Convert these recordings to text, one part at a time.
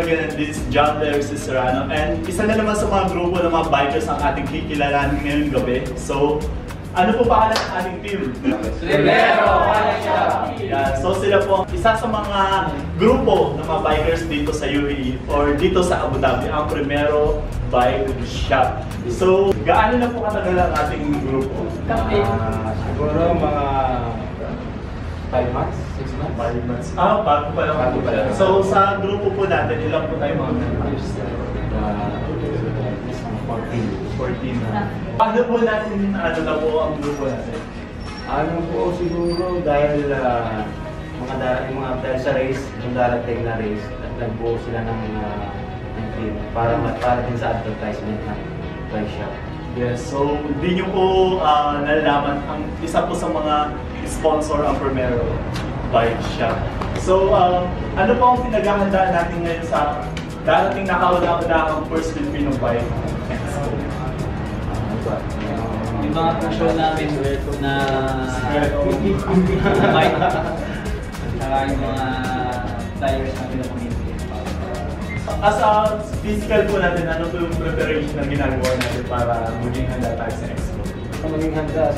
again, this is John Larry Serrano, and isa na naman sa mga grupo ng mga bikers ang ating kikilalanin ngayong gabi. So, ano po pangalan ng ating team? Primero Bike Shop! Yeah, so sila po isa sa mga grupo ng mga bikers dito sa UAE or dito sa Abu Dhabi, ang Primero Bike Shop. So, gaano na po katagal ang ating grupo? Siguro mga 5 months, 6 months. 5 months. Bago pa lang. So, sa grupo po natin, ilang po tayo mga members? 14 na. Paano po natin, ano na po ang grupo natin? Ano po siguro dahil dahil sa race, yung darating na race, nagbuo sila ng team para din sa advertisement ng bike shop. Yes, so hindi nyo po nalalaman, ang isa po sa mga sponsor ang Primero Bike Shop. So, ano po ang pinaghahandaan natin ngayon sa darating nakauna-unahang first Filipino Bike Expo? Yung mga show namin na bike at yung mga tires namin na community. As a physical po natin, ano po yung preparation na ginagawa natin para maging handa tayo sa Expo? Maging handa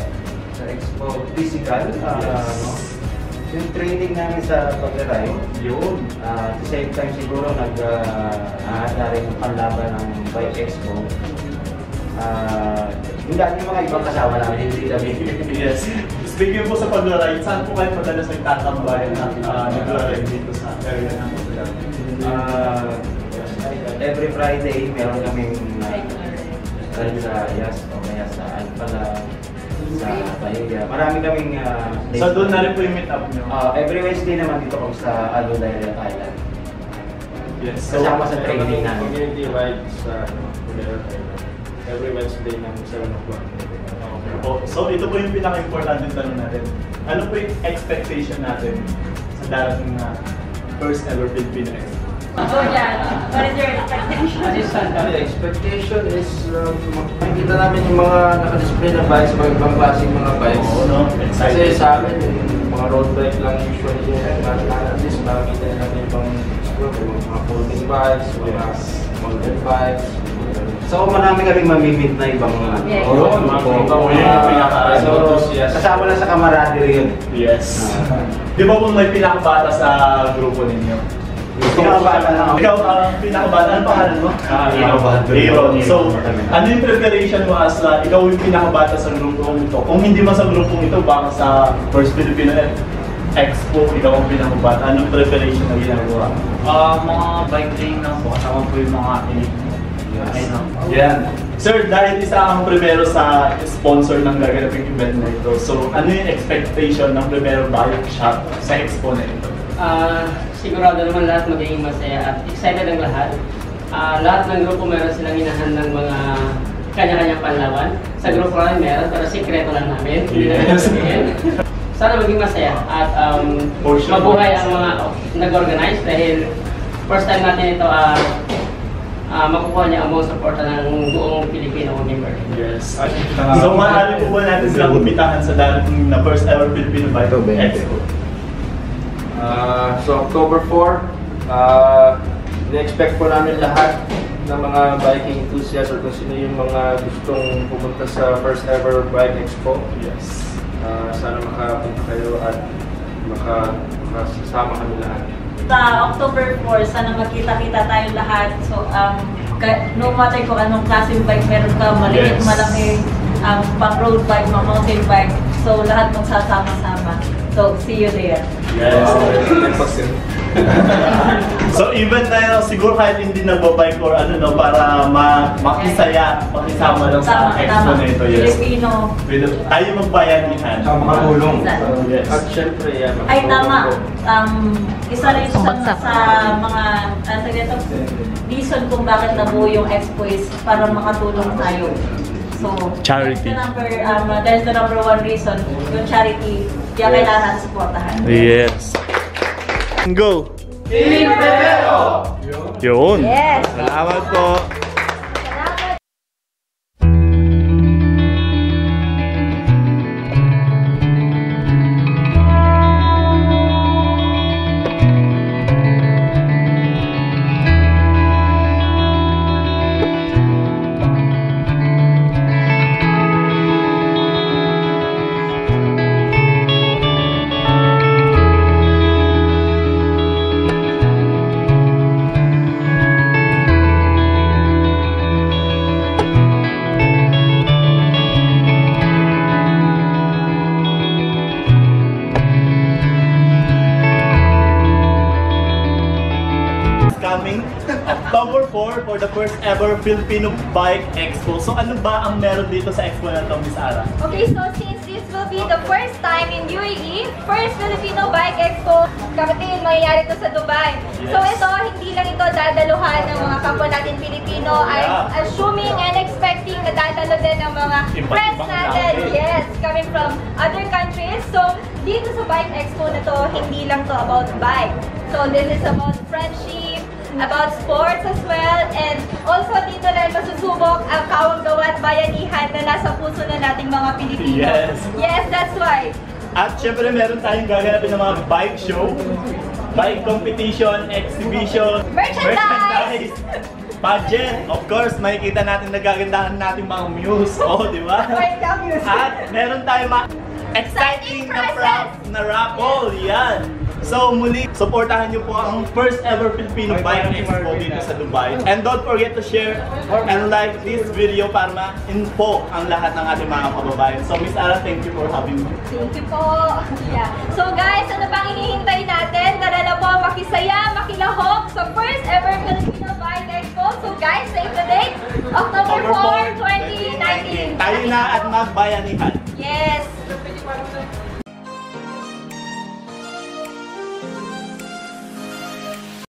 sa Expo, physical, yung training namin sa pag-ride, yun. At the same time siguro nag-ahanda rin yung panlaban ng Bike Expo. Yung dati yung mga ibang kasama namin, hindi kami. Yes. Speaking po sa pag-ride, saan po kayo madalas nagtatambayan na nag-ride dito sa area ng Abu Dhabi? Every Friday, meron kaming ride sa Yas o kaya sa Alpala, sa Bahia. Marami kaming So doon na rin po yung meet up nyo? Every Wednesday naman dito kami sa Aludaya Island. Yes. So, kasama sa training namin. Community ride sa every Wednesday ng 7 o'clock. Okay po. So ito po yung pinaka-importante tanong natin. Ano po yung expectation natin sa darating na first ever Filipino Expo? So yeah, what is your expectation? The expectation is makikita namin yung mga naka-display na bikes, mga ibang klaseng mga bikes. Oo, no? Kasi sa amin, yung mga road bike lang usually yung at least makikita namin yung ibang mga folding bikes, mga mountain bikes. So marami kaming mamimit na ibang Yes. kasama na sa camaraderie yun. Yes. Di ba po may pinakabata sa grupo ninyo? Pinakabata na ako. Ikaw, pinakabata, ano pangalan mo? Aaron. So, ano yung preparation mo as ikaw yung pinakabata sa grupong ito? Kung hindi man sa grupong ito, baka sa First Filipino Expo, ikaw ang pinakabata. Anong preparation na ginagawa? Mga bike training lang po, kasama po yung mga elite. Yan. Sir, dahil isa ang primero sa sponsor ng gaganaping event na ito, so ano yung expectation ng Primero Bike Shop sa expo na ito? Sigurado naman lahat magiging masaya at excited ang lahat. Lahat ng grupo meron silang hinahandang mga kanya-kanyang panlaban. Sa grupo namin meron, pero sikreto lang namin. Hindi namin sabihin. Sana maging masaya at mabuhay ang mga nag-organize dahil first time natin ito makukuha niya ang buong suporta ng buong Pilipino member. Yes. So maaari po ba natin silang kumitahan sa darating na first ever Filipino Bike Expo? So October 4, na-expect po namin lahat ng mga biking enthusiasts or kung sino yung mga gustong pumunta sa first ever Bike Expo. Yes. Sana makapunta kayo at makasama kami lahat. Sa October 4, sana magkita-kita tayong lahat. So, no matter kung anong klaseng bike meron ka, maliit, Yes. malaki, pang road bike, mga mountain bike. So, lahat magsasama-sama. So, see you there. Yes. So even tayo siguro kahit hindi nagbabike or ano no, para makisaya, makisama lang sa expo na ito. Yes. Filipino. Tayo magbayanihan. Makatulong. Yes. At syempre, Ay, tama. Isa rin sa mga reason kung bakit nabuo yung expo is para makatulong tayo. So, Charity. That's the number one reason, yung charity, kaya kailangan natin supportahan. Yes. Go! Team Primero! Yun! Yes! Salamat po! coming October 4 for the first ever Filipino Bike Expo. So ano ba ang meron dito sa expo na to, Miss Ara? Okay, so since this will be the first time in UAE, first Filipino Bike Expo, kapatid, mangyayari to sa Dubai. Yes. So ito, hindi lang ito dadaluhan ng mga kapwa natin Pilipino. I'm assuming and expecting na dadalo din ng mga friends natin. Yes, coming from other countries. So dito sa Bike Expo na to, hindi lang to about bike. So this is about friendship, about sports as well, and also dito rin masusubok ang kawang-gawa at bayanihan na nasa puso na nating mga Pilipino. Yes. Yes, that's why. At syempre meron tayong gaganapin ng mga bike show, bike competition, exhibition, Merchandise! pageant. Of course, makikita natin nagagandahan natin mga muse. Oh, di ba? At meron tayong mga exciting na raffle. Yan. So muli, supportahan niyo po ang first ever Filipino Bike Expo dito sa Dubai. And don't forget to share and like this video para ma-info ang lahat ng ating mga kababayan. So Miss Ara, thank you for having me. Thank you po. Yeah. So guys, ano pang hinihintay natin? Tara na po, makisaya, makilahok sa first ever Filipino Bike Expo. So guys, save the date, October 4, 2019. Tayo na at magbayanihan.